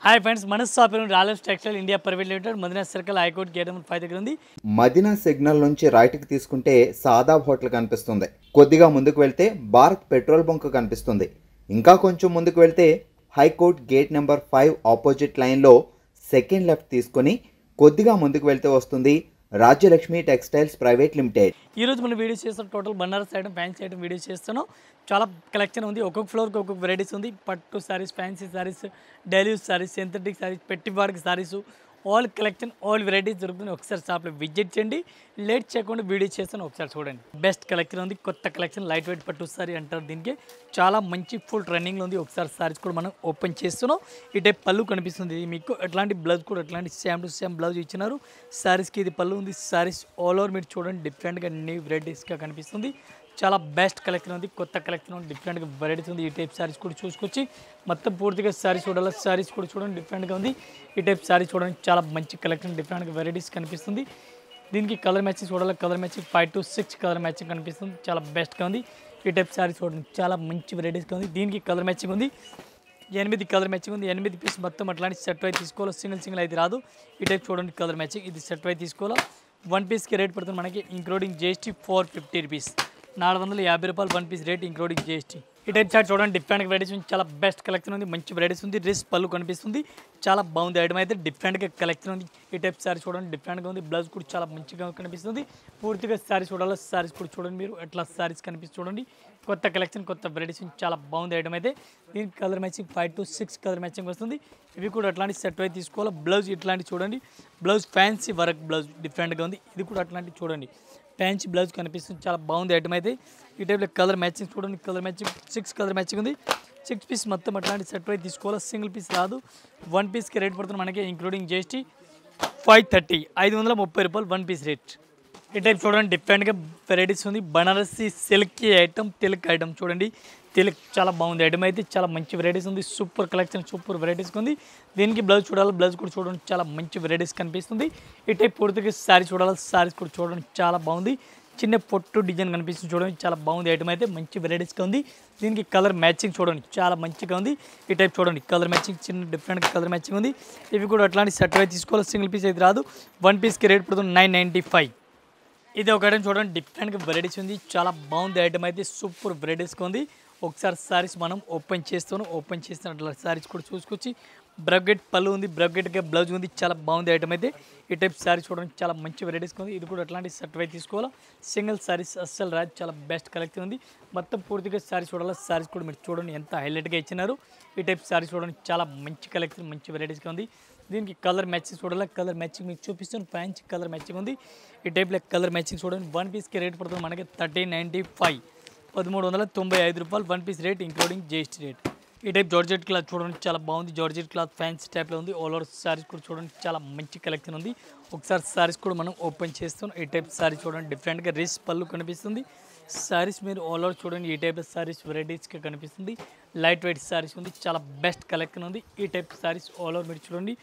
Hi friends, మన shop రాలెస్ textile India private limited Madina circle high court gate number 5 దగ్గర ఉంది. మదీనా సిగ్నల్ నుంచి రైట్కి తీసుకుంటే సాదాబ్ హోటల్ కనిపిస్తుంది. కొద్దిగా ముందుకు వెళ్తే భారత్ పెట్రోల్ బంక్ కనిపిస్తుంది. ఇంకా కొంచెం ముందుకు వెళ్తే హైకోర్ట్ గేట్ నెంబర్ 5 ఆపోజిట్ లైన్లో సెకండ్ లెఫ్ట్ తీసుకొని కొద్దిగా ముందుకు వెళ్తే వస్తుంది రాజ్యలక్ష్మి టెక్స్టైల్స్ ప్రైవేట్ లిమిటెడ్. ఈరోజు మనం వీడియో చేస్తాం total Banaras item, fancy item video చేస్తున్నాం. చాలా కలెక్షన్ ఉంది. ఒక్కొక్క ఫ్లోర్కి ఒక్కొక్క వెరైటీస్ ఉంది. పట్టు saris, fancy saris, daily use saris, synthetic saris, పెట్టి వారికి saris, all collection, all varieties దొరుకుతుంది. ఒకసారి షాప్లో విజిట్ చేయండి. లేట్ చేయకుండా వీడియో చేస్తాను, ఒకసారి చూడండి. బెస్ట్ కలెక్షన్ ఉంది. కొత్త కలెక్షన్, లైట్ వెయిట్ పట్టు సారీ అంటారు దీనికి. చాలా మంచి ఫుల్ ట్రెండింగ్లో ఉంది. ఒకసారి సారీస్ కూడా మనం ఓపెన్ చేస్తున్నాం. ఈ టైప్ పళ్ళు కనిపిస్తుంది మీకు. ఎట్లాంటి బ్లౌజ్ కూడా ఎట్లాంటి సేమ్ టు సేమ్ బ్లౌజ్ ఇచ్చినారు. శారీస్కి ఇది పళ్ళు ఉంది. శారీస్ ఆల్ ఓవర్ మీరు చూడండి డిఫరెంట్గా న్యూ వెరైటీస్గా కనిపిస్తుంది. చాలా బెస్ట్ కలెక్షన్ ఉంది. కొత్త కలెక్షన్ ఉంది. డిఫరెంట్గా వెరైటీస్ ఉంది. ఈ టైప్ శారీస్ కూడా చూసుకొచ్చి మొత్తం పూర్తిగా శారీస్ చూడాలి. శారీస్ కూడా చూడండి డిఫరెంట్గా ఉంది. ఈ టైప్ శారీస్ చూడండి చాలా మంచి కలెక్షన్, డిఫరెంట్గా వెరైటీస్ కనిపిస్తుంది. దీనికి కలర్ మ్యాచింగ్ చూడాలి. Colour matching 5 to 6 colour matching కనిపిస్తుంది. చాలా బెస్ట్గా ఉంది. ఈ టైప్ శారీస్ చూడండి చాలా మంచి వెరైటీస్గా ఉంది. దీనికి కలర్ మ్యాచింగ్ ఉంది. 8 కలర్ మ్యాచింగ్ ఉంది. 8 పీస్ మొత్తం అట్లాంటి సెట్ వై తీసుకోవాలి. సింగిల్ అయితే రాదు. ఈ టైప్ చూడండి కలర్ మ్యాచింగ్. ఇది సెట్ వై తీసుకోవాలి. 1 పీస్కి రేట్ పడుతుంది మనకి ఇంక్లూడింగ్ GST 450 రూపీస్. 450 రూపాయలు 1 పీస్ రేట్ ఇంక్లూడింగ్ GST. ఈ టైప్ చార్ట్ చూడండి డిఫరెంట్ వెరైటీస్ ఉంది. చాలా బెస్ట్ కలెక్షన్ ఉంది. మంచి వెరైటీస్ ఉంది. డ్రెస్ పళ్ళు కనిపిస్తుంది. చాలా బాగుంది. ఐటమ్ అయితే డిఫరెంట్గా కలెక్షన్ ఉంది. ఈ టైప్ సారీ చూడండి డిఫరెంట్గా ఉంది. బ్లౌజ్ కూడా చాలా మంచిగా కనిపిస్తుంది. పూర్తిగా సారీస్ చూడాలి. సారీస్ కూడా చూడండి మీరు ఎట్లా సారీస్ కనిపిస్తుంది చూడండి. కొత్త కలెక్షన్, కొత్త వెరైటీస్ చాలా బాగుంది ఐటమ్ అయితే. దీనికి colour matching 5 to 6 colour matching వస్తుంది. ఇవి కూడా అట్లాంటి సెట్ అయితే తీసుకోవాలి. బ్లౌజ్ ఇట్లాంటి చూడండి. బ్లౌజ్ ఫ్యాన్సీ వర్క్ బ్లౌజ్ డిఫరెంట్గా ఉంది. ఇది కూడా అట్లాంటి చూడండి ఫ్యాన్సీ బ్లౌజ్ కనిపిస్తుంది. చాలా బాగుంది ఐటమ్ అయితే. ఈ టైప్లో కలర్ మ్యాచింగ్ చూడండి. కలర్ మ్యాచింగ్ 6 కలర్ మ్యాచింగ్ ఉంది. 6 పీస్ మొత్తం అట్లాంటి సెట్ అయితే తీసుకోవాలి. సింగిల్ పీస్ రాదు. 1 పీస్కి రేట్ పడుతుంది మనకి ఇంక్లూడింగ్ GST 530 530 రూపాయలు 1 పీస్ రేట్. ఈ టైప్ చూడండి డిఫరెంట్గా వెరైటీస్ ఉంది. Banarasi silk item, Tilak item చూడండి. తిలక్ చాలా బాగుంది ఐటమ్ అయితే. చాలా మంచి వెరైటీస్ ఉంది. సూపర్ కలెక్షన్, సూపర్ వెరైటీస్ ఉంది. దీనికి బ్లౌజ్ చూడాలి. బ్లౌజ్ కూడా చూడండి చాలా మంచి వెరైటీస్ కనిపిస్తుంది. ఈ టైప్ పూర్తిగా శారీ చూడాలి. శారీస్ కూడా చూడండి చాలా బాగుంది. చిన్న పొట్టు డిజైన్ కనిపిస్తుంది చూడండి. చాలా బాగుంది ఐటమ్ అయితే. మంచి వెరైటీస్గా ఉంది. దీనికి కలర్ మ్యాచింగ్ చూడండి చాలా మంచిగా ఉంది. ఈ టైప్ చూడండి కలర్ మ్యాచింగ్ చిన్న డిఫరెంట్ కలర్ మ్యాచింగ్ ఉంది. ఇవి కూడా అట్లాంటి సెట్ అయితే తీసుకోవాలి. సింగిల్ పీస్ అయితే రాదు. 1 పీస్కి రేట్ పడుతుంది 995. ఇది ఒక ఐటమ్ చూడండి డిఫరెంట్గా వెరైటీస్ ఉంది. చాలా బాగుంది ఐటమ్ అయితే. సూపర్ వెరైటీస్గా ఉంది. ఒకసారి సారీస్ మనం ఓపెన్ చేస్తాను. ఓపెన్ చేస్తున్న అట్లా సారీస్ కూడా చూసుకొచ్చి బ్రకెట్ పళ్ళు ఉంది. బ్రకెట్గా బ్లౌజ్ ఉంది. చాలా బాగుంది ఐటమ్ అయితే. ఈ టైప్ సారీస్ చూడండి చాలా మంచి వెరైటీస్గా ఉంది. ఇది కూడా అట్లాంటి సెట్ అయితే తీసుకోవాలి. సింగిల్ సారీస్ అస్సలు రాదు. చాలా బెస్ట్ కలెక్షన్ ఉంది. మొత్తం పూర్తిగా సారీస్ చూడాలి. సారీస్ కూడా మీరు చూడండి ఎంత హైలైట్గా ఇచ్చినారు. ఈ టైప్ సారీస్ చూడండి చాలా మంచి కలెక్షన్, మంచి వెరైటీస్గా ఉంది. దీనికి కలర్ మ్యాచింగ్ చూడాలి. కలర్ మ్యాచింగ్ మీకు చూపిస్తాను. ఫ్యాన్సీ కలర్ మ్యాచింగ్ ఉంది. ఈ టైప్లో కలర్ మ్యాచింగ్ చూడండి. 1 పీస్కి రేట్ పడుతుంది మనకి 1395 1395 రూపాయలు 1 piece rate including GST rate. ఈ టైప్ జార్జెట్ క్లాత్ చూడండి చాలా బాగుంది. జార్జెట్ క్లాత్ ఫ్యాన్సీ టైప్లో ఉంది. ఆల్ ఓవర్ సారీస్ కూడా చూడండి చాలా మంచి కలెక్షన్ ఉంది. ఒకసారి సారీస్ కూడా మనం ఓపెన్ చేస్తాం. ఈ టైప్ సారీ చూడండి డిఫరెంట్గా రిస్ పళ్ళు కనిపిస్తుంది. సారీస్ మీరు ఆల్ ఓవర్ చూడండి. ఈ టైప్ సారీస్ వెరైటీస్గా కనిపిస్తుంది. లైట్ వెయిట్ సారీస్ ఉంది. చాలా బెస్ట్ కలెక్షన్ ఉంది. ఈ టైప్ సారీస్ ఆల్ ఓవర్ మీరు చూడండి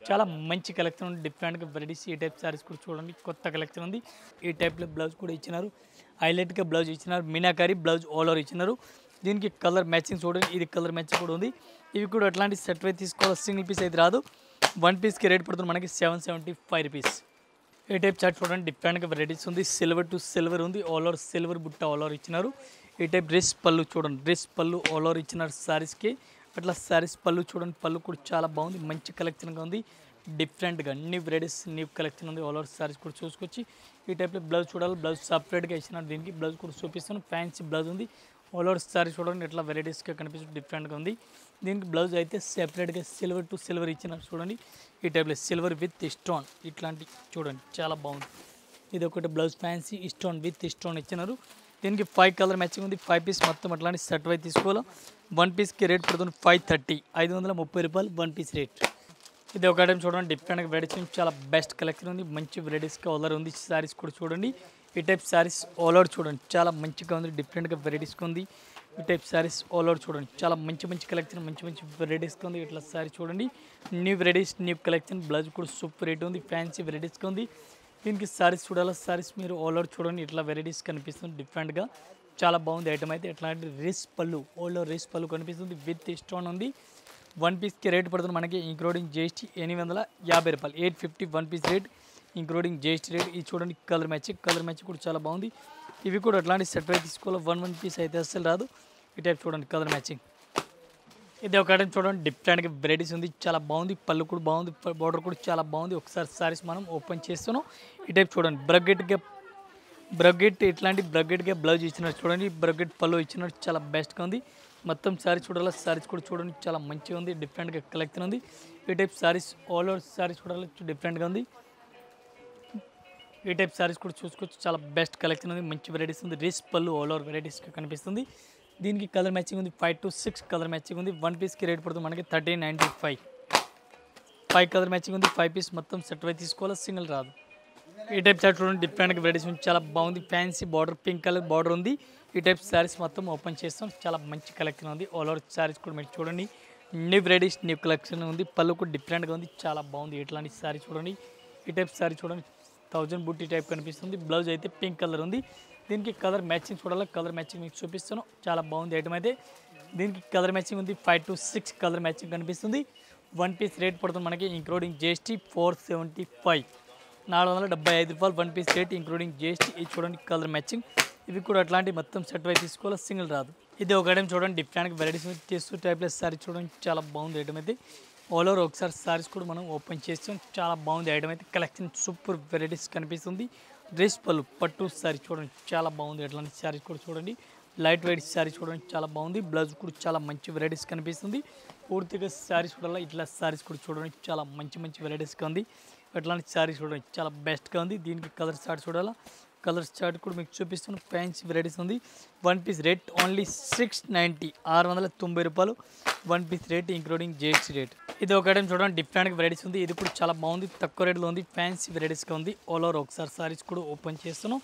చాలా మంచి కలెక్షన్ ఉంది. డిఫరెంట్గా వెరైటీస్. ఈ టైప్ సారీస్ కూడా చూడండి కొత్త కలెక్షన్ ఉంది. ఈ టైప్లో బ్లౌజ్ కూడా ఇచ్చినారు. హైలైట్గా బ్లౌజ్ ఇచ్చినారు. మీనాకారి బ్లౌజ్ ఆల్ ఓవర్ ఇచ్చినారు. దీనికి కలర్ మ్యాచింగ్ చూడండి. ఇది కలర్ మ్యాచింగ్ కూడా ఉంది. ఇవి కూడా అట్లాంటి సెట్ అయితే తీసుకోవాలి. సింగిల్ పీస్ అయితే రాదు. 1 పీస్కి రేట్ పడుతుంది మనకి 775 రూపీస్. ఈ టైప్ చార్ట్ చూడండి డిఫరెంట్గా వెరైటీస్ ఉంది. సిల్వర్ టు సిల్వర్ ఉంది. ఆల్ ఓవర్ సిల్వర్ బుట్ట ఆల్ ఓవర్ ఇచ్చినారు. ఈ టైప్ డ్రెస్ పళ్ళు చూడండి. డ్రెస్ పళ్ళు ఆల్ ఓవర్ ఇచ్చినారు సారీస్కి. అట్లా సారీస్ పళ్ళు చూడండి. పళ్ళు కూడా చాలా బాగుంది. మంచి కలెక్షన్గా ఉంది. డిఫరెంట్గా న్యూ వెరైటీస్, న్యూ కలెక్షన్ ఉంది. ఆల్ ఓవర్ సారీస్ కూడా చూసుకొచ్చి ఈ టైప్లో బ్లౌజ్ చూడాలి. బ్లౌజ్ సపరేట్గా ఇచ్చినారు. దీనికి బ్లౌజ్ కూడా చూపిస్తాను. ఫ్యాన్సీ బ్లౌజ్ ఉంది. ఆల్ ఓవర్ సారీ చూడండి ఎట్లా వెరైటీస్గా కనిపిస్తుంది. డిఫరెంట్గా ఉంది. దీనికి బ్లౌజ్ అయితే సెపరేట్గా సిల్వర్ టు సిల్వర్ ఇచ్చినారు చూడండి. ఈ టైప్లో సిల్వర్ విత్ స్టోన్ ఇట్లాంటి చూడండి చాలా బాగుంది. ఇది ఒకటి blouse fancy stone with stone ఇచ్చినారు. దీనికి 5 కలర్ మ్యాచింగ్ ఉంది. 5 పీస్ మొత్తం అట్లాంటి సెట్ అయితే తీసుకోవాలి. 1 పీస్కి రేట్ పడుతుంది 530 530 రూపాయలు 1 పీస్ రేట్. ఇది ఒక ఐటమ్ చూడండి డిఫరెంట్గా వెరైటీస్ చాలా బెస్ట్ కలెక్షన్ ఉంది. మంచి వెరైటీస్గా ఆల్ ఉంది. సారీస్ కూడా చూడండి. ఈ టైప్ సారీస్ ఆల్ ఓవర్ చూడండి చాలా మంచిగా ఉంది. డిఫరెంట్గా వెరైటీస్గా ఉంది. ఈ టైప్ సారీస్ ఆల్ ఓవర్ చూడండి చాలా మంచి మంచి కలెక్షన్, మంచి మంచి వెరైటీస్గా ఉంది. ఇట్లా సారీ చూడండి new varieties, new collection. Blouse కూడా సూపర్ రేట్ ఉంది. ఫ్యాన్సీ వెరైటీస్గా ఉంది. దీనికి సారీస్ చూడాలి. సారీస్ మీరు ఆల్ ఓవర్ చూడండి ఇట్లా వెరైటీస్ కనిపిస్తుంది డిఫరెంట్గా. చాలా బాగుంది ఐటమ్ అయితే. ఎట్లాంటి రేస్ పళ్ళు ఆల్ ఓవర్ రేస్ పళ్ళు కనిపిస్తుంది. విత్ స్టోన్ ఉంది. వన్ పీస్కి రేట్ పడుతుంది మనకి ఇంక్లూడింగ్ జిఎస్టీ 850 రూపాయలు. 850 one piece rate including GST rate. ఇది చూడండి కలర్ మ్యాచ్ కూడా చాలా బాగుంది. ఇవి కూడా అట్లాంటి సెట్ అయితే తీసుకోవాలి. వన్ పీస్ అయితే అస్సలు రాదు. ఈ టైప్ చూడండి కలర్ మ్యాచింగ్. ఇది ఒక ఐటమ్ చూడండి డిఫరెంట్గా వెరైటీస్ ఉంది, చాలా బాగుంది. పళ్ళు కూడా బాగుంది, బార్డర్ కూడా చాలా బాగుంది. ఒకసారి సారీస్ మనం ఓపెన్ చేస్తున్నాం. ఈ టైప్ చూడండి బ్రగ్గెట్ ఇట్లాంటి బ్రగ్గెట్గా బ్లౌజ్ ఇచ్చినట్టు చూడండి, బ్రగ్గెట్ పళ్ళు ఇచ్చినట్టు చాలా బెస్ట్గా ఉంది. మొత్తం సారీస్ చూడాలి, సారీస్ కూడా చూడండి చాలా మంచిగా ఉంది, డిఫరెంట్గా కలెక్షన్ ఉంది. ఈ type saris all over saris చూడాలి డిఫరెంట్గా ఉంది. ఈ టైప్ సారీస్ కూడా చూసుకోవచ్చు, చాలా బెస్ట్ కలెక్షన్ ఉంది, మంచి వెరైటీస్ ఉంది. రిచ్ పళ్ళు ఆల్ ఓవర్ వెరైటీస్గా కనిపిస్తుంది. దీనికి కలర్ మ్యాచింగ్ ఉంది, 5 to 6 కలర్ మ్యాచింగ్ ఉంది. వన్ పీస్కి రేట్ పడుతుంది మనకి 1395. 5 కలర్ మ్యాచింగ్ ఉంది. 5 పీస్ మొత్తం సెట్ అయి తీసుకోవాలి, సింగిల్ రాదు. ఈ టైప్ సారీ చూడండి డిఫరెంట్గా వెరైటీస్ ఉంది, చాలా బాగుంది. Fancy border, pink colour border ఉంది. ఈ టైప్ సారీస్ మొత్తం ఓపెన్ చేస్తాం, చాలా మంచి కలెక్షన్ ఉంది. ఆల్ ఓవర్ సారీస్ కూడా మీరు చూడండి న్యూ వెరైటీస్, న్యూ కలెక్షన్ ఉంది. పళ్ళు కూడా డిఫరెంట్గా ఉంది, చాలా బాగుంది. ఇట్లాంటి సారీ చూడండి, ఈ టైప్ సారీ చూడండి 1000 బుట్టి టైప్ కనిపిస్తుంది. బ్లౌజ్ అయితే పింక్ కలర్ ఉంది. దీనికి కలర్ మ్యాచింగ్ చూడాలి, కలర్ మ్యాచింగ్ మీకు చూపిస్తాను, చాలా బాగుంది ఐటమ్ అయితే. దీనికి కలర్ మ్యాచింగ్ ఉంది, 5 to 6 కలర్ మ్యాచింగ్ కనిపిస్తుంది. వన్ పీస్ రేట్ పడుతుంది మనకి ఇంక్లూడింగ్ జిఎస్టీ 475. 475 రూపాయలు one piece rate including GST. ఇది చూడండి కలర్ మ్యాచింగ్. ఇవి కూడా అట్లాంటి మొత్తం సెట్ అయి తీసుకోవాలి, సింగిల్ రాదు. ఇది ఒక ఐటమ్ చూడండి డిఫరెంట్ వెరైటీస్ చేస్తూ టైప్లెస్ సారీ చూడండి, చాలా బాగుంది ఐటమ్ అయితే. ఆల్ ఓవర్ ఒకసారి సారీస్ కూడా మనం ఓపెన్ చేస్తాం, చాలా బాగుంది ఐటమ్ అయితే. కలెక్షన్ సూపర్ వెరైటీస్ కనిపిస్తుంది. డ్రెస్ పళ్ళు పట్టు సారీ చూడండి, చాలా బాగుంది. అట్లాంటి సారీస్ కూడా చూడండి, లైట్ వెయిట్ సారీ చూడండి, చాలా బాగుంది. బ్లౌజ్ కూడా చాలా మంచి వెరైటీస్ కనిపిస్తుంది. పూర్తిగా సారీస్ చూడాలి, ఇట్లా సారీస్ కూడా చూడండి, చాలా మంచి వెరైటీస్గా ఉంది. అట్లాంటి సారీస్ చూడండి, చాలా బెస్ట్గా ఉంది. దీనికి కలర్ చార్ట్ చూడాలా, కలర్ చార్ట్ కూడా మీకు చూపిస్తున్నాను. ఫ్యాన్సీ వెరైటీస్ ఉంది. వన్ పీస్ రేట్ ఓన్లీ 690, 690 రూపాయలు one piece rate including GST rate. ఇది ఒక ఐటమ్ చూడండి డిఫరెంట్గా వెరైటీస్ ఉంది. ఇది కూడా చాలా బాగుంది, తక్కువ రేట్లో ఉంది, ఫ్యాన్సీ వెరైటీస్గా ఉంది. ఆల్ ఓవర్ ఒకసారి సారీస్ కూడా ఓపెన్ చేస్తున్నాం.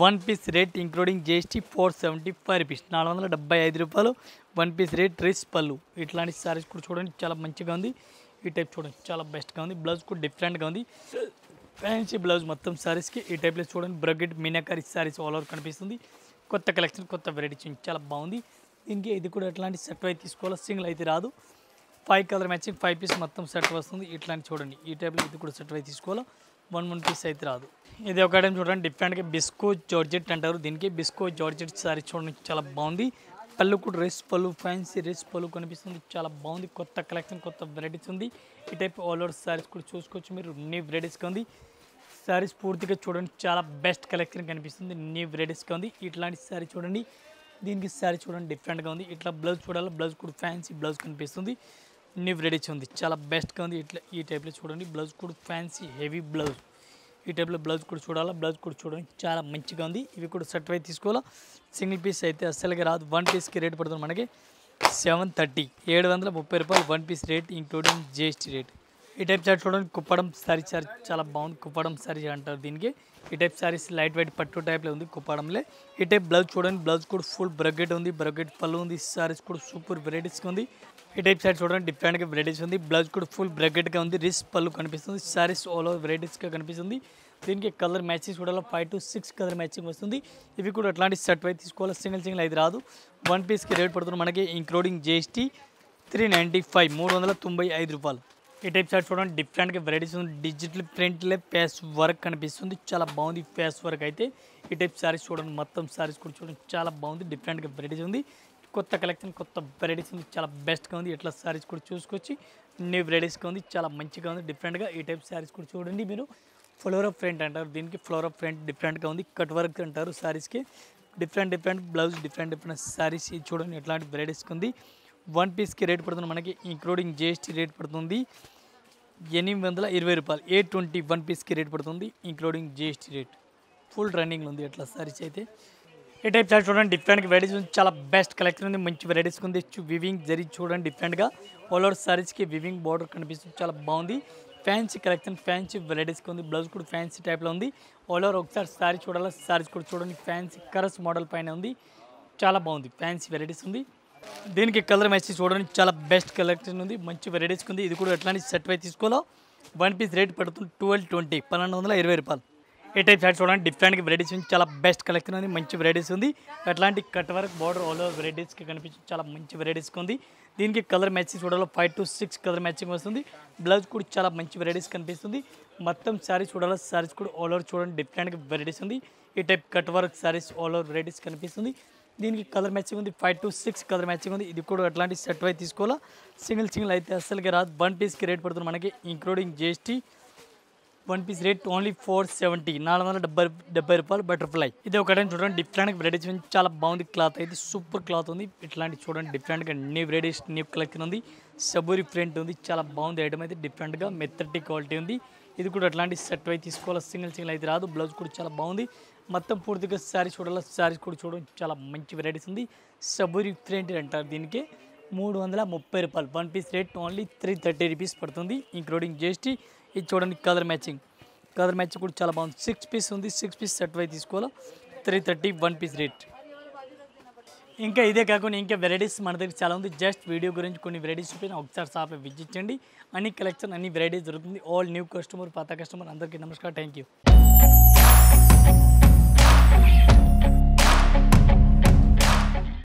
One piece rate including GST 475 rupees, 475 రూపాయలు వన్ పీస్ రేట్. డ్రెస్ పళ్ళు ఇట్లాంటి సారీస్ కూడా చూడండి, చాలా మంచిగా ఉంది. ఈ టైప్ చూడండి, చాలా బెస్ట్గా ఉంది. బ్లౌజ్ కూడా డిఫరెంట్గా ఉంది, ఫ్యాన్సీ బ్లౌజ్ మొత్తం సారీస్కి. ఈ టైప్లో చూడండి బ్రగ్గెట్ మీనాకరీ సారీస్ ఆల్ ఓవర్ కనిపిస్తుంది. కొత్త కలెక్షన్, కొత్త వెరైటీ చాలా బాగుంది. దీనికి ఇది కూడా ఎట్లాంటి సెట్ అయితే తీసుకోవాలి, సింగిల్ అయితే రాదు. 5 కలర్ మ్యాచింగ్, 5 పీస్ మొత్తం సెట్ వస్తుంది. ఇట్లాంటి చూడండి ఈ టైప్లో ఇది కూడా సెట్ అయితే తీసుకోవాలి, వన్ పీస్ అయితే రాదు. ఇది ఒక ఐటమ్ చూడండి డిఫరెంట్గా బిస్కో జార్జెట్ అంటారు దీనికి. బిస్కో జార్జెట్ సారీ చూడండి, చాలా బాగుంది. పళ్ళు కూడా రేస్ పళ్ళు, ఫ్యాన్సీ రేస్ పళ్ళు కనిపిస్తుంది, చాలా బాగుంది. కొత్త కలెక్షన్, కొత్త వెరైటీస్ ఉంది. ఈ టైప్ ఆల్ ఓవర్ సారీస్ కూడా చూసుకోవచ్చు మీరు, న్యూ వెరైటీస్గా ఉంది. సారీస్ పూర్తిగా చూడండి, చాలా బెస్ట్ కలెక్షన్ కనిపిస్తుంది, న్యూ వెరైటీస్గా ఉంది. ఇట్లాంటి సారీ చూడండి, దీనికి సారీ చూడండి డిఫరెంట్గా ఉంది. ఇట్లా బ్లౌజ్ చూడాలి, బ్లౌజ్ కూడా ఫ్యాన్సీ బ్లౌజ్ కనిపిస్తుంది, న్యూ వెరైటీస్ ఉంది, చాలా బెస్ట్గా ఉంది. ఇట్లా ఈ టైప్లో చూడండి, బ్లౌజ్ కూడా ఫ్యాన్సీ హెవీ బ్లౌజ్. ఈ టైప్లో బ్లౌజ్ కూడా చూడాలా, బ్లౌజ్ కూడా చూడండి, చాలా మంచిగా ఉంది. ఇవి కూడా సెట్ అయితే తీసుకోవాలా, సింగిల్ పీస్ అయితే అస్సలుగా రాదు. వన్ పీస్కి రేట్ పడుతుంది మనకి 730, 730 రూపాయలు one piece rate including GST rate. ఈ టైప్ సారీ చూడండి, కుప్పడం సారీ చాలా బాగుంది. కుప్పడం సారీ అంటారు దీనికి. ఈ టైప్ సారీస్ లైట్ వెయిట్ పట్టు టైప్లో ఉంది కుప్పడంలో. ఈ టైప్ బ్లౌజ్ చూడండి, బ్లౌజ్ కూడా ఫుల్ బ్రగ్గెట్ ఉంది, బ్రగ్గెట్ పళ్ళు ఉంది. సారీస్ కూడా సూపర్ వెరైటీస్గా ఉంది. ఈ టైప్ సారీ చూడండి డిఫరెంట్గా వెరైటీస్ ఉంది. బ్లౌజ్ కూడా ఫుల్ బ్రగ్గెట్గా ఉంది, రిచ్ పళ్ళు కనిపిస్తుంది. సారీస్ ఆల్ ఓవర్ వెరైటీస్గా కనిపిస్తుంది. దీనికి కలర్ మ్యాచింగ్ చూడాలి, 5 to 6 కలర్ మ్యాచింగ్ వస్తుంది. ఇవి కూడా అట్లాంటి సెట్ అయితే తీసుకోవాలి, సింగిల్ అయితే రాదు. వన్ పీస్కి రేట్ పడుతుంది మనకి ఇంక్లూడింగ్ జిఎస్టీ 395, 395 రూపాయలు. ఈ టైప్ సారీ చూడండి డిఫరెంట్గా వెరైటీస్ ఉంది. డిజిటల్ ప్రింట్లే ప్యాస్ వర్క్ కనిపిస్తుంది, చాలా బాగుంది ప్యాస్ వర్క్ అయితే. ఈ టైప్ సారీస్ చూడండి, మొత్తం సారీస్ కూడా చూడండి, చాలా బాగుంది. డిఫరెంట్గా వెరైటీస్ ఉంది, కొత్త కలెక్షన్, కొత్త వెరైటీస్ ఉంది, చాలా బెస్ట్గా ఉంది. ఇట్లా సారీస్ కూడా చూసుకొచ్చి న్యూ వెరైటీస్గా ఉంది, చాలా మంచిగా ఉంది డిఫరెంట్గా. ఈ టైప్ సారీస్ కూడా చూడండి మీరు. ఫ్లోరల్ ప్రింట్ అంటారు దీనికి, ఫ్లోరల్ ప్రింట్ డిఫరెంట్గా ఉంది. కట్ వర్క్ అంటారు సారీస్కి. Different blouse, different saris. ఇది చూడండి ఎట్లాంటి వెరైటీస్కి ఉంది. వన్ పీస్కి రేట్ పడుతుంది మనకి ఇంక్లూడింగ్ జిఎస్టీ రేట్ పడుతుంది 820 రూపాయలు, 820 వన్ పీస్కి రేట్ పడుతుంది including GST rate. Full running ఉంది అట్లా సారీస్ అయితే. ఈ టైప్ సారీ చూడండి డిఫరెంట్గా వెరైటీస్ ఉంది, చాలా బెస్ట్ కలెక్షన్ ఉంది, మంచి వెరైటీస్కి ఉంది. వివింగ్ జరీ చూడండి డిఫరెంట్గా ఆల్ ఓవర్ సారీస్కి వివింగ్ బార్డర్ కనిపిస్తుంది, చాలా బాగుంది. ఫ్యాన్సీ కలెక్షన్, ఫ్యాన్సీ వెరైటీస్కి ఉంది. బ్లౌజ్ కూడా ఫ్యాన్సీ టైప్లో ఉంది. ఆల్ ఓవర్ ఒకసారి సారీ చూడాలి, సారీస్ కూడా చూడండి ఫ్యాన్సీ కరస్ మోడల్ పైన ఉంది, చాలా బాగుంది. ఫ్యాన్సీ వెరైటీస్ ఉంది. దీనికి కలర్ మ్యాచ్ చూడండి, చాలా బెస్ట్ కలెక్షన్ ఉంది, మంచి వెరైటీస్ ఉంది. ఇది కూడా ఎట్లాంటి సెట్ అయితే తీసుకోవాలో. వన్ పీస్ రేట్ పడుతుంది 1220, 1220 రూపాయలు. ఏ టైప్ శారీస్ చూడండి డిఫరెంట్గా వెరైటీస్ ఉంది, చాలా బెస్ట్ కలెక్షన్ ఉంది, మంచి వెరైటీస్ ఉంది. అట్లాంటి cut work border all over వెరైటీస్కి కనిపించి చాలా మంచి వెరైటీస్కి ఉంది. దీనికి కలర్ మ్యాచింగ్ చూడాలో 5 to 6 కలర్ మ్యాచింగ్ వస్తుంది. బ్లౌజ్ కూడా చాలా మంచి వెరైటీస్ కనిపిస్తుంది. మొత్తం శారీస్ చూడాలో శారీస్ కూడా ఆల్ ఓవర్ చూడండి డిఫరెంట్గా వెరైటీస్ ఉంది. ఈ type cut work saris all over varieties కనిపిస్తుంది. దీనికి కలర్ మ్యాచింగ్ ఉంది, 5 to 6 కలర్ మ్యాచింగ్ ఉంది. ఇది కూడా అట్లాంటి సెట్ వైజ్ తీసుకోవాలా, సింగిల్ అయితే అస్సలుగా రాదు. 1 పీస్కి రేట్ పడుతుంది మనకి including GST. 1 piece rate only 470, 470 రూపాయలు బటర్ఫ్లై. ఇది ఒక టైం చూడండి డిఫరెంట్ వెరైటీస్ ఉంది, చాలా బాగుంది. క్లాత్ అయితే సూపర్ క్లాత్ ఉంది. ఇట్లాంటి చూడండి డిఫరెంట్గా న్యూ వెరైటీస్ న్యూ కలెక్షన్ ఉంది. సబూరి ప్రింట్ ఉంది, చాలా బాగుంది. ఐటమ్ అయితే డిఫరెంట్గా మెత్తటి క్వాలిటీ ఉంది. ఇది కూడా అట్లాంటి సెట్ వైజ్ తీసుకోవాలి, సింగిల్ అయితే రాదు. బ్లౌజ్ కూడా చాలా బాగుంది. మొత్తం పూర్తిగా శారీస్ చూడాలి, శారీస్ కూడా చూడండి చాలా మంచి వెరైటీస్ ఉంది. సబూరి ప్రింట్ అంటారు దీనికి. 330 రూపాయలు. 1 పీస్ రేట్ ఓన్లీ 330 రూపీస్ పడుతుంది ఇంక్లూడింగ్ GST. ఇది చూడండి కలర్ మ్యాచింగ్ కూడా చాలా బాగుంది. 6 పీస్ ఉంది, 6 పీస్ సెట్ వైజ్ తీసుకోవాలా, 330 1 పీస్ రేట్. ఇంకా ఇదే కాకుండా ఇంకా వెరైటీస్ మన దగ్గర చాలా ఉంది. జస్ట్ వీడియో గురించి కొన్ని వెరైటీస్ చూపిన ఒకసారి షాప్ విజిట్ చేయండి. అన్ని కలెక్షన్ అన్ని వెరైటీస్ దొరుకుతుంది. ఆల్ న్యూ కస్టమర్ పాత కస్టమర్ అందరికీ నమస్కారం, థ్యాంక్ యూ.